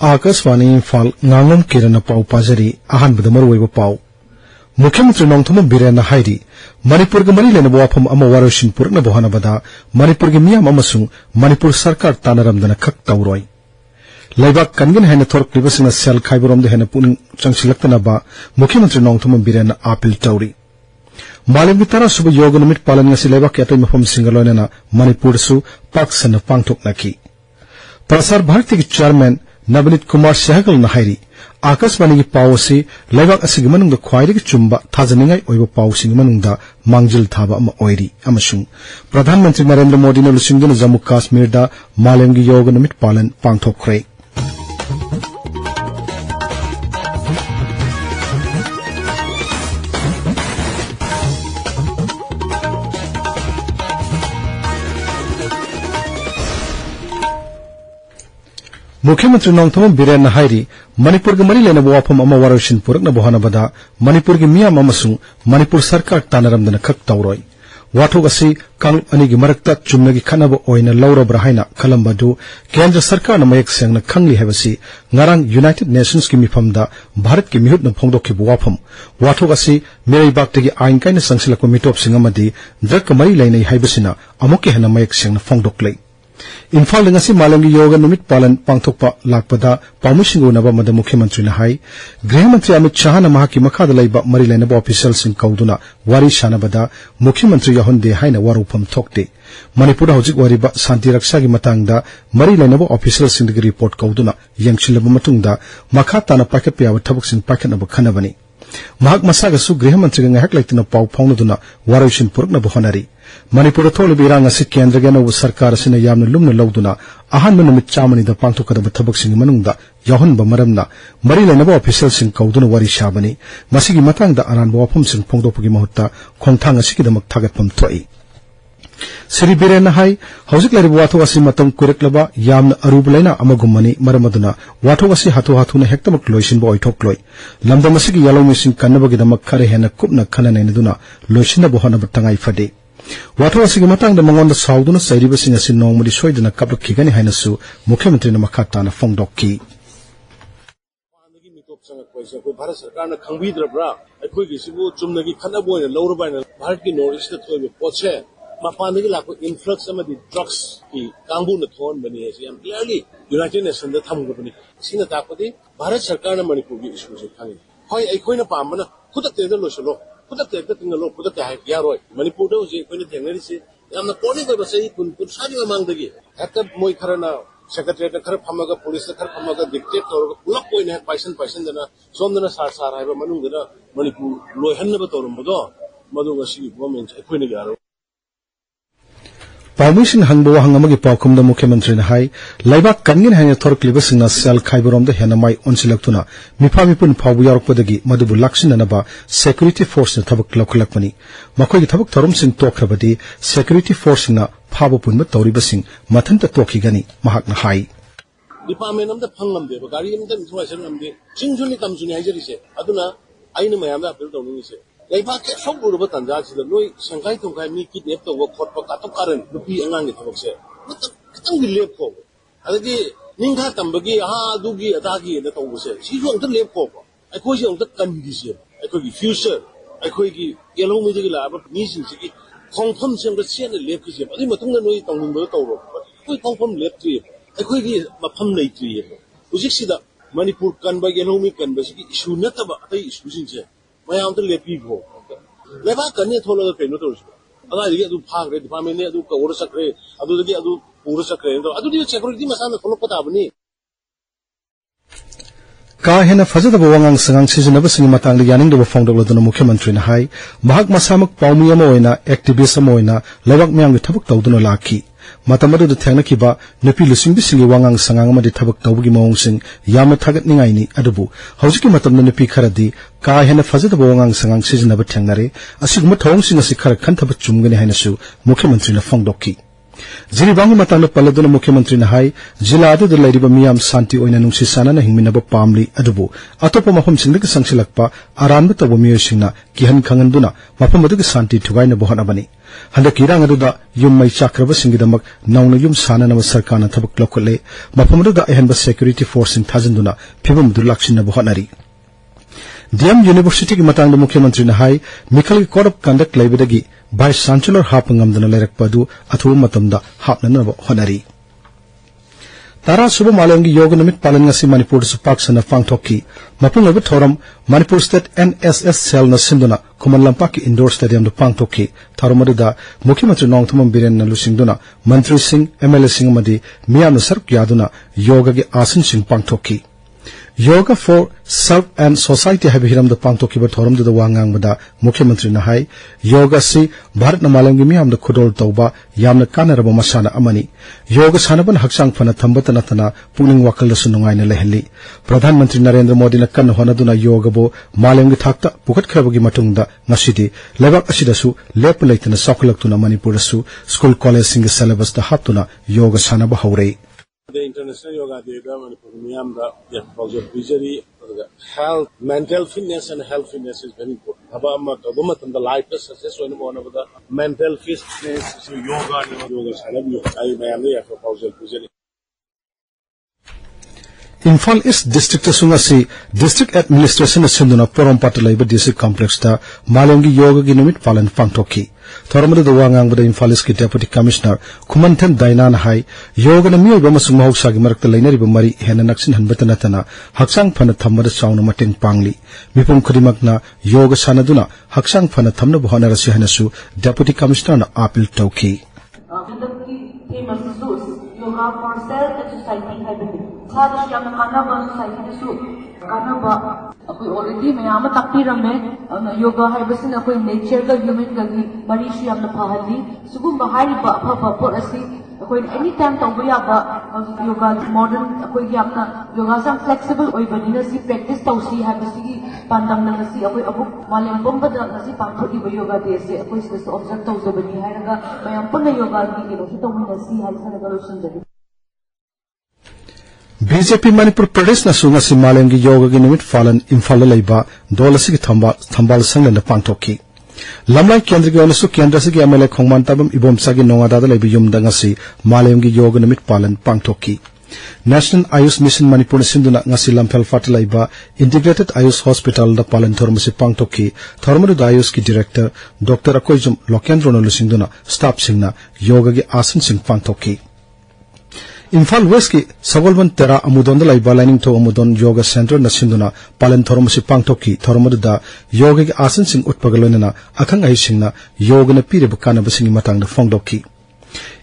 आकाशवाणी इम्फाल नांगम किरण पाव पाजरी अहानबद मरुवैब पाव मुख्यमंत्री नोंथम बिरेन हाइरी मणिपुर के मरी लेना वाफम अमा वारोशिन पुरना बहानबदा मणिपुर के मियाम अमसुंग मणिपुर सरकार तानरमदना खक तौरोय लेबाक कनगन हैन थोरक्लिबसिंग सेल खाइबरोम दे हैन पुनिंग चंगसिलक्तनबा मुख्यमंत्री नोंथम बिरेन अपील तौरी मालम की तरह सुबह योग निमित पालन ngasi लेबाक के अतै मफम सिंगलोनना मणिपुर सु पाकसन पांगथोकनाखि प्रसार भारती के चेयरमैन नवनीत कुमार सहगल नहाइरी आकाशवाणी की पाव से लेबाक असिगी मनुंग ख्वाइदगी चुम्बा थाजनिंगाई ओइबा पावसिंग मनुंग मांगजिल थाबा अमा ओइरी अमसुंग प्रधानमंत्री नरेंद्र मोदी ने लुसिंगदुना जम्मू काश्मीर दा मालम की योग निमित पालन पांगथोकरे मुख्यमंत्री नोंथम बिरेन हाइरी मणिपुर के मरी लेना वाफम अमा वारोशिन पुरना बहानबदा मणिपुर के मियाम अमसुंग मणिपुर सरकार तानरमदना खक तौरोय वाथोग असि कांगलुप अनिगी मरक्ता चुम्नगी खनब ओइना लौरब्रा हाइना खलंबदु केंद्र सरकार मयेक सेंगना खंगली हेबसि ngarang यूनाइटेड नेशंस की मिफमदा भारत की मिहुतना फोंदोखिब वाफम वाथोग असि मेरैबाक्तगी आइन काइना संगसिलक मिटोपसिंग अमदि ड्रग मरी लेनै हाइबसिना अमुके हेना मयेक सेंगना फोंदोक्लै इम्फाल ngasi मालंगी योग निमित पालन पांगथोकपा लाकपदा पामुसिंगोनबा मद मुख्यमंत्री ने हाई गृह मंत्री अमित शाह न महाकी मखादा लैबा मरी लेनबा ऑफिशियल सिंह कौदुना वारी शानबदा मुख्यमंत्री यहोंदे हाइना वारुफम थोकते मणिपुर हौजिक वारिबा शांति रक्षा की मतंगदा मरी लेनबा ऑफिशियल सिंह की रिपोर्ट कौदुना यंगसिलबा मतुंगदा मखा ताना पाकेट याव थबक सिंह पाकेटनबा खनबनी महाक मसागसु गृह मंत्री ngahak laituna paw phongnuduna waroisin purukna bohonari Manipur थोलिब इरांग असि केंद्र के नव सरकार असि यामन लुमन लौदुना अहानब नुमित चामनी द पांगथोकदब थबकसिंग मनुंगदा यहोनब मरमना मरी लेनब ऑफिशियल सिंह कौदुना वारी शाबनी मसिगी मतंगदा अरानब वाफम सिंह फोंगदोपगी महत्ता खोंथांग असिगिदमक थागतपम थोई श्री बिरेन हाई हौजिक लरिब वाथो असि मतम कुरेक्लबा यामन अरुब लेना अमगुमनी मरमदुना वाथो असि हाथो हाथुना हेक्तमक लोइसिनबो ओइथोक्लोय लमदम असिगी यालोमिसिंग कन्नबगिदमक खरे हेना कुपना खननैनदुना लोइसिनबो होनब तंगाई फदे वाथो असिगी मतंगदा मंगोंदा साउदुना सैरिबसिंग असि नोंमदि सोइदना कपलखिगनि हाइनसु मुख्यमंत्री न मखाताना फोंदोक्की भारत सरकार ने खंगबीद्रब्रा अखोइगिसिबु चुमनगी खनबो ओइना लौरबाइना भारत की नॉर्थ ईस्ट थोइबे पोचे मपानदगी लाको इन्फ्लक्स अमदि ड्रग्स की कांगबुन थोन बनी है याम क्लियरली यूनाइटेड नेशन दा थमगबनी सिना तापदि भारत सरकार ने मणिपुर की इशू से खांगी होय अखोइना पामना खुदतेदा लोसलो खुदतेदा तिंगलो खुदते हाय यारोय मणिपुर दो जे कोइना थेंगनरिसे यामना कोनि गबा सही कुन सानि मांगदगी हेक्टर मोय खरना सेक्रेटरीट खर फमगा पुलिस खर फमगा डिक्टेट तौर पुलक कोइना पैसन दना सोमदना सार हायबा मनुंगदना मणिपुर लोयहनबा तौरमबदो मदुगसी गवर्नमेंट अखोइना यारो पामुसिंग हंगबो हंगमगी पावखुमदा मुख्यमंत्री ने हाई लैबाक कनगिन हैन थोरक्लिबसिंग सेल खाइबरोमदा हेना माइ ओनसिलक्तुना मिफामिपुन फावबु यारकपदगी मदुबु लक्ष्यननबा सिक्युरिटी फोर्स ने थबक लखलकमनी मखोगी थबक थोरमसिंग तोखरबदी सिक्युरिटी फोर्स ना फाबु पुनब तौरिबसिंग मथंत तोखिगनी महाकना हाई डिपार्टमेंट अमदा फंगमदे गाड़ी अमदा इन्फॉर्मेशन अमदे चिंगजुनि कमजुनि हाइजरिसे अदुना आइना मयामदा अपील तौनिसे लेबाक के सोबुरबा तंजासिदा नोय संखाइ थंखाइ मी किडनैप तौबा खोटपा काटो कारण नुपी अंगांगे थबकसे खतंग लेपको अदगी निंगा तंबगी अदुगी अदागी न तौबसे सिजु अंत लेपको अखोइसे अंत कन्दिसे अखोगी फ्यूचर अखोगी येलोमीदगी लाबा मीसिंसिगी खोंफम सेंबा सेन लेपकिसे अदि मतुंगा नोय तंगबो तौरो कोइ खोंफम लेपत्रि अखोगी मफम लेत्रि हुजिक्सिदा मणिपुर कनबा येलोमी कनबसिगी इशू नतबा अतै इशू सिंसे मयाम तो लेपी भो लेबा कन्ने थोलो पेनो तो अदादगी अदु फागरे डिपार्टमेंट ने अदु कवर सकरे अदुदगी अदु पूरा सकरे तो अदुदि सिक्युरिटी मसाना थोलो पताबनी का हेना फजदब वांगांग संगांग सिजनबसिंग मतंग यानिंगदब फोंदोक्लदुना मुख्यमंत्री ने हाई महाक मसामक पाउमी अमा ओइना एक्टिविस्ट अमा ओइना लेबाक मयांग थबक तौदुना लाखी मतमदु थेंगनखिबा नुपी लुसिंगबिसिंग वांगांग संगांग अमदि थबक तौबगी मओंगसिंग यामना थागतनिंगाइनी अदुबु हौजिकि मतमना नुपी खरदि का हेना फजदब वांगांग संगांग सिजनब थेंगनरे असिगुम थौंगसिंग असि खर खनथब चुमगनि हाइनसु मुख्यमंत्री ने फोंदोक्की जिरीबांगी मतंग पल्लदुना मुख्यमंत्री नहाई जिला अदुदा लैरिबा मियाम शांति ओइना नुंसी सानाना हिंगमिनबा पामली अदुबु अतोपा मफमसिंगदगी संगसिलकपा अरानबा तबा मियोइसिंगना किहन खंगनदुना मफम अदुगी शांति थुगाइना बोहनाबनी हंदकी इरांग अदुदा युम मई चाक्रबसिंगदमक नौना युम सानानबा सरकारना थबक लौखले मफम अदुदा अहनबा सिक्योरिटी फोर्सिंग थाजनदुना फिबम अदु लाक्सिनबा बोहनारी डीएम यूनिवर्सिटी की मतंग मुख्यमंत्री नहाई मिखल कोड ऑफ कंडक्ट लेबदगी वाइस चांसलर हापंगमदना लेरकपदु अथुब मतमदा हापननबा होनरी तारा सुबह मालयमगी योग निमित पालन ngasi मणिपुर सुपाक्सना पांगथोकी मपुंगब थोरम मणिपुर स्टेट एनएसएस सेल न सिंदुना खुमन लंपाक की इंडोर स्टेडियम दु पांगथोकी थारमदुदा मुख्यमंत्री नोंगथम बिरेन न लुसिंगदुना मंत्री सिंह एमएलए सिंह मदी मियाम सरक यादुना योग के आसन सिंह पांगथोकी yoga for serve and society है हिरम पांगथोकी थोरम वांगांगबदा मुख्यमंत्री नहाई योगा से भारत मालमगी मियाम खुदोल तौबा यामना कानरबा मसाना अमनी योग सानबन हक्सांग फना थंबत नतना पुनिंग वाकलदसु नुंगाइना लेहली प्रधानमंत्री नरेंद्र मोदी न कन्न होनदुना योगबो मालमगी थाक्ता पुखतखरबगी मतुंगदा ngasidi लेबाक असिदसु लेप लेतना सौखलक्तुना मणिपुरसु स्कूल कॉलेज सिंग सिलेबस दा हापतुना योग सानबा हौरे The International Yoga Day, health, mental fitness and health fitness is very important. About the life success one of the mental fitness, yoga, Imphal East District Sungasi District Administration Sinduna Porampata Labor District Complex ta Malengi Yoga Ginumit Palan Pangtoki Thoramada the Wangang with the Imphal East Deputy Commissioner Kumantan Dainan Hai Yoga Nami Bamasum Hogsagi Mark the Liner Mari Henanaxin and Betanatana Haksang Pana Tamada Sound Matin Pangli Mipum Kurimakna Yoga Sanaduna Haksang Pana Tamna Bohana Sihanasu Deputy Commissioner Apil Toki Yoga for self and society hybrid. Sada siya kanaba society su kanaba. Ako already may ama takpiram yoga hybrid sin ako nature ka human ka mari siya na pahali. Sugu bahari ba por asi ako anytime tawya ba yoga modern ako yamna yoga sam flexible oi bani na si practice tawsi hybrid si pandam na si ako abu malam bomba na si pangthodi ba yoga de se ako is observe tawza bani hai raga mayam pun yoga ki no si tawmi na si hai sana galusun BJP Manipur Pradesh na sunga si Malengi Yoga gi numit falan Imphal leiba dolasi ki thambal sangla na pangthoki lamlai kendra gi onasu kendra si gi MLA Khongman Tabam Ibomsa gi nongada da leiba yum danga si Malengi Yoga numit palan pangthoki National Ayush Mission Manipur sinduna ngasi lamphel fatlaiba Integrated Ayush Hospital da palan thormasi pangthoki thormadu da Ayush ki Director Dr. Akoijum Lokendro no sinduna staff singna yoga gi asan sing pangthoki Imphal West ki Sagolban Tera Amudon da laiba lining to Amudon Yoga Center na sinduna palan thormasi pangthoki thormadu da yoga gi asan sing utpagalonena akhang ai singna yoga na pire bukana basing matang da fongdoki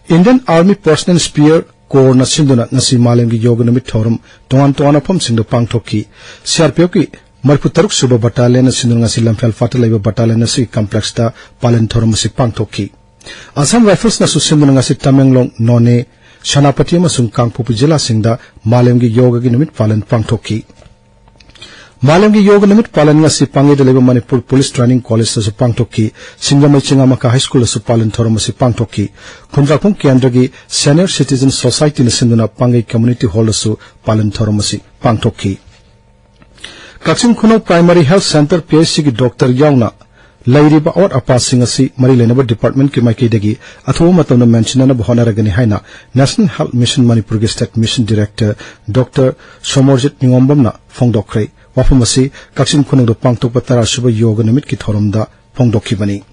Indian Army Personnel Spear Corps na sinduna ngasi Malengi Yoga namit thorum tongan phom sing da pangthoki CRPF ki Marpu Taruk Suba Battalion na sinduna ngasi lamphel fatalaiba battalion na si complex da palan thormasi pangthoki Assam Rifles na susinduna ngasi Tamenglong None Shanapati amasung Kangpopu Jila singda Malengi Yoga gi numit palan pangthoki Malengi Yoga numit palan ngasi pangi daleba Manipur Police Training College sa pangthoki Singamai Chingamaka High School sa palan thormasi pangthoki Khundrakung Kendra gi Senior Citizen Society na sinduna pangi Community Hall su palan thormasi pangthoki Kaching Khunau Primary Health Center PHC gi Dr. Yauna Lairiba or Apasing asi Mari Lenaba Department ki Maikidagi Athu Matana mentionana Bohanaragani Haina National Health Mission Manipur State Mission Director Dr. Somorjit Ningombamna Fongdokre Wafamasi Kaksin Kunung do Pangtok Patara Suba Yoga Namit ki Thorumda Fongdoki Bani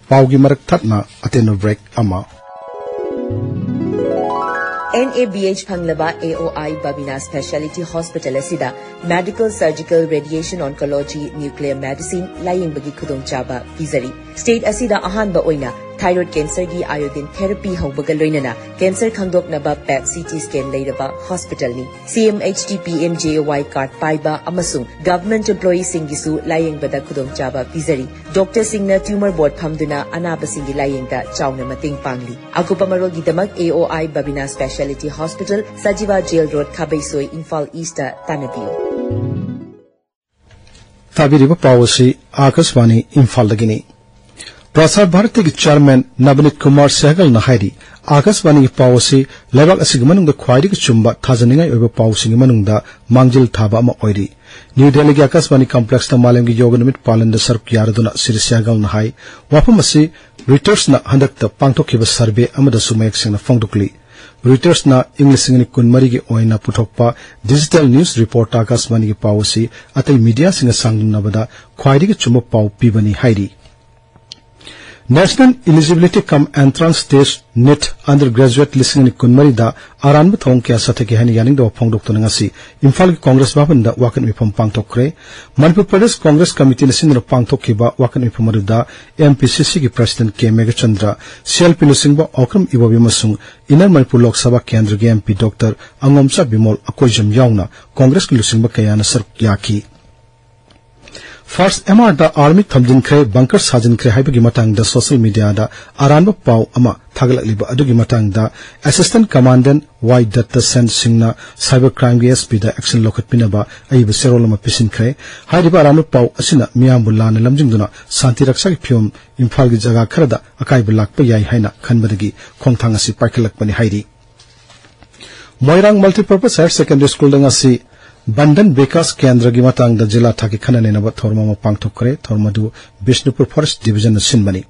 Paugi Marak Tatna Ateno break Ama NABH Panglaba AOI Babina Specialty Hospital Asida Medical Surgical Radiation Oncology Nuclear Medicine Laying Bagi Khudong Chaba Pizari State Asida Ahanba Oina Thyroid Cancer gi Iodine Therapy Haubaga Loinana Cancer Khandok Naba PET CT Scan Lairaba Hospital ni CMHT PMJOY Card Paiba Amasung Government Employee Singisu Laying Bada Khudong Chaba Pizari Dr. Singna Tumor Board Phamduna Anaba Singi Laying da Chawna Mating Pangli Akupa Marol gi Damak AOI Babina Specialty Hospital Sajiva Jail Road Kabaisoi Imphal East Tanabiyo Tabiriba Pawasi Akaswani Imphal Dagini Prasar Bharati की chairman Navneet Kumar Sehgal नाहारी Akashvani की पावसी लेबाक असिग मनुंग ख्वाइदिग चुम्बा थाजनिंगाई ओइबा पावसिंग मनुंग मांगजिल थाबा अमा ओइरी new Delhi की Akashvani complex मालेम की योग निमित पालन सरुक यारदुना श्री सहगल नाहाई वाफम असि रिटर्स ना हंदक पांगथोखिबा सर्वे अमदसु मयक सेंगना फोंगदुकली रिटर्स ना इंग्लिश कुनमरी की ओइना पुथोकपा डिजिटल न्यूज रिपोर्ट आकाशवाणी की पावसी अतै मीडिया सिंग सांगनबदा ख्वाइदिग चुम्बा पाव पीबनी हाइरी national eligibility cum entrance test NET undergraduate लिसिंग कुनमरी दा आरानब थोंग क्या सथके हन यानिंग दो फोंगदोक्तों ngasi इम्फाल की कांग्रेस भवन दा वाकन मिफम पांगथोखरे मणिपुर प्रदेश कांग्रेस कमिटी ने सिंदर पांगथोखिबा वाकन मिफम दा एमपीसीसी की प्रेसिडेंट के मेघचंद्र सीएलपी लुसिंगबा ओक्रम इबोबी मसुंग इनर मणिपुर लोकसभा केंद्र के एमपी डॉक्टर अंगोमचा बिमोल अकोइजम याउना कांग्रेस की लुसिंगबा कयाना सरक याकी फर्स्ट एमआर दा आर्मी थमजिनख्रे बंकर साजिनख्रे हाइबगी मतंग दा सोशल मीडिया दा आरानब पाव अमा थागलकलिबा अदुगी मतंग दा assistant commandant Y Dutta Sen सिंगना साइबर क्राइम के एसपी दा एक्शन लोखतपिनबा अइब सेरोलमा पिसिनख्रे हाइरिबा आरानब पाव असिना मियामबु लाना लमजिंगदुना शांति रक्षा की फियम इम्फाल की जगह खरदा अकाइब लाकपा याई हाइना खनबदगी खोंगथांग असि पाइखलकपनि हाइरि Moirang multipurpose higher secondary school दंगासी बंधन विकास केंद्र की मतंग जिला थाकी खननेनब थोरमा पांगथोखरे थोरमदु बिष्णुपुर फॉरेस्ट डिविजन सिनबनी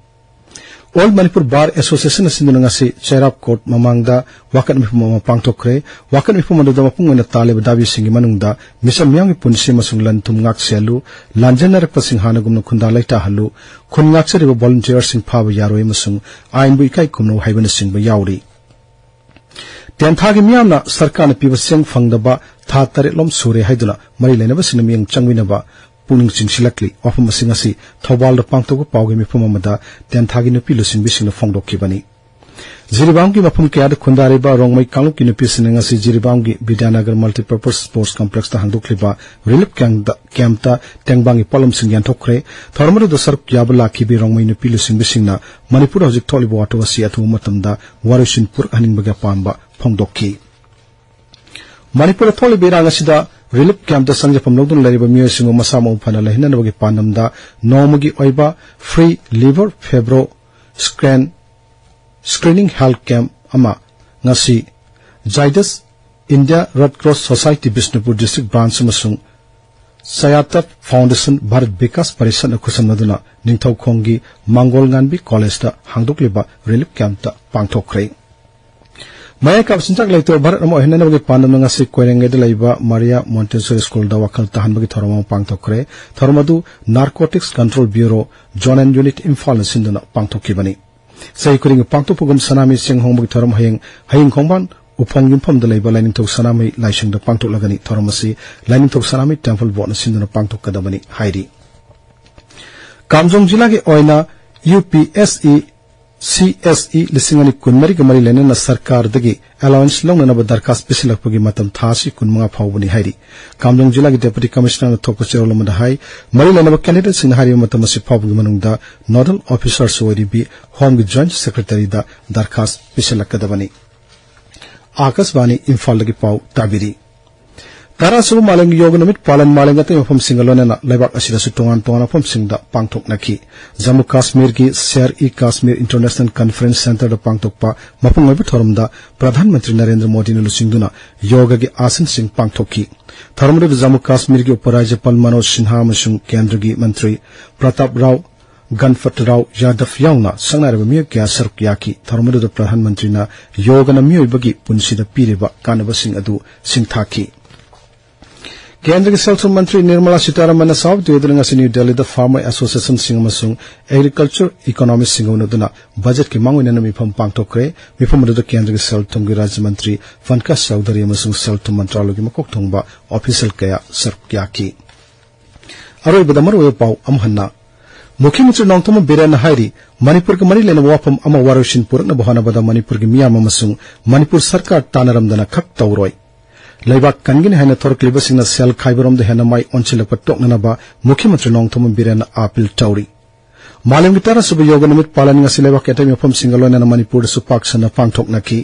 ऑल मणिपुर बार एसोसिएशन सिंदुनगासी चेराप कोर्ट ममांगदा वाकन मिफुम पांगथोखरे वाकन मिफुम मदुदा मपुंगना तालेब दाबी सिंगी मनुंगदा मिसम मियांगी पुनसि मसुंग लन तुमगाक सेलु लांजनरक पसिंग हानगुमनो खुंदा लैता हल्लु खुनगाक सेरिबो वॉलंटियर सिंग फाब यारोय मसुंग आइनबु इकाई कुमनो हाइबन सिंग याउरी तेंथागी मियामना सरकार ने पीबसेंग फंगदबा था तरेलोम सूरे हाइदुना मरी लेनब सिनमियंग चंगविनबा पुनिंग चिंगसिलकली वाफम मसिंगसी थौबाल पांगतोगो पावगे मिफुम अमदा तेंथागी नुपी लुसिंग बिसिंग फोंगदोखिबनी जिरिबाम की मफुम कयाद खुंदारिबा रोंगमै कांगलु की नुपी सिनंगसी जिरिबाम की विद्यानगर मल्टीपर्पज स्पोर्ट्स कॉम्प्लेक्स ता हांगदोखलिबा रिलीफ कैंपता तेंगबांगी पलम सिंग यानथोखरे थौरमरु द सरक याबला की रोंगमै नुपी लुसिंग बिसिंगना मणिपुर हजिक थोलिबो वाटो असी अथु मतमदा वारिशिनपुर हनिंगबगा पांबा फोंगदोखी मणिपुर थोलिबे रांगसिदा रिलीफ कैंप संजफम लौदुन लरिबा मियोसिंग मसा मौ फना लहिननबगी पानमदा नोमगी ओइबा free liver fibro screening health camp अमा ngasi Zydus India red cross society Bishnupur district branch अमसुंग सयातप फाउंडेशन भारत विकास परिषद खुसमदुना निंगथौखोंगी मांगोलगानबी कॉलेज दा हांगदोकलिबा रिलीफ कैंप ता पांगथोखरे मया काबसिंचाक लेतो भारत अमो हेननबगी पानमंगासी कोइरेंगेद लैबा मारिया मोंटेसरी स्कूल दा वखल तहनबगी थरम पांगथोखरे थरमदु narcotics control bureau zone and unit Imphal सिंदुना पांगथोखिबनी सही कुरिंग पांगथोपुगम सनामी सिंग होंबगी थरम हयिंग खोंबान उफोंग युमफम द लैबा लाइनिंगथौ सनामी लाइसिंग द पांगथोलगनी थरमसी लाइनिंगथौ सनामी टेंपल बोर्ड सिंदुना पांगथोकदबनी हाइरी कामजोंग जिला के ओइना यूपीएसई CSE लिसिंगनी कुनमरी गमरी लेनना सरकार दगी अलाउंस लौननब दरखास्त पिसिलकपगी मतम थासी कुनमंगा फावबनी हाइरी कामलोंग जिला की डेप्यूटी कमिश्नर थोको चेरोलमदा हाई मरी लेनब कैंडिडेट सिंह हाइरी मतम असि फावबगी मनुंगदा नोडल ऑफिसर सोरीबी होम की जॉइंट सेक्रेटरी दा दरखास्त पिसिलकदबनी आकाशवाणी इम्फाल दगी पाव ताबिरी तारासुब मालेंग योग निमित पालन मालेंग ते मफम सिंगलोनेना लेबाक असिदसु तोंगान तोंगान मफम सिंगदा पांगथोकनखी जम्मू कश्मीर की शेयर ई कश्मीर इंटरनेशनल कॉन्फ्रेंस सेंटर दा पांगथोकपा मफम ओइब थोरमदा प्रधानमंत्री नरेंद्र मोदी ने लुसिंगदुना योग के आसन सिंह पांगथोकी थोरमदु जम्मू कश्मीर की उपराज्यपाल मनोज सिन्हा अमसुंग केंद्र की मंत्री प्रताप राव गणपत राव यादव याउना संगनारब मियो क्या सरक याकी थोरमदु प्रधानमंत्री ना योगना मियोइबगी पुनसिदा पीरेबा कानबसिंग अदु सिंथाकी केंद्र के सेल्स मंत्री निर्मला सीतारमण साव दिवदरंगासी New Delhi the farmer association सिंगमसुंग एग्रीकल्चर इकोनॉमिक्स सिंगोनदुना बजट की मांगोइनन मिफम पांगथोखरे मिफम मदद केंद्र के सेल थुंगी राज्य मंत्री फनकास चौधरी अमसुंग सेल थुम मंत्रालय की मकोक थुंबा ऑफिशियल कया सरक्याकी अरोइबदमर वे पाव अमहन्ना मुख्यमंत्री नोंगथोम बिरेन हाइरी मणिपुर के मरी लेना वाफम अमा वारोशिन पुरन बहानबदा मणिपुर की मियाम अमसुंग मणिपुर सरकार तानरमदना खक तौरोय लेबाक कनगिन हैना थोरक्लिबसिंगना सेल खाइबरोमदा हेना माइ ओनसिलक टोकननबा मुख्यमंत्री नोंगथोम बिरेन अपील तौरी मालेम गितारा सुब योग निमित पालनिंग लेबाक एटम मफम सिंगलोना मणिपुर सुपाक सना पांगथोकनखी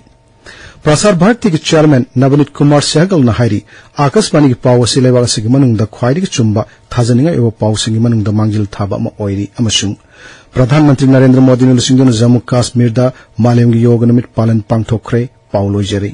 प्रसार भारती के चेयरमैन नवनीत कुमार सहगल न हाइरी आकाशवाणी की पाव से लेबाग से मनुंग द ख्वाइदगी चुम्बा थाजनिंगा एवं पाव सिंगी मनुंग द मांगिल थाबा अमा ओइरी अमसुंग प्रधानमंत्री नरेंद्र मोदी ने लुसिंगदुना जम्मू काश्मीर दा मालेमगी योग निमित पालन पांगथोखरे पाव लोइजरी।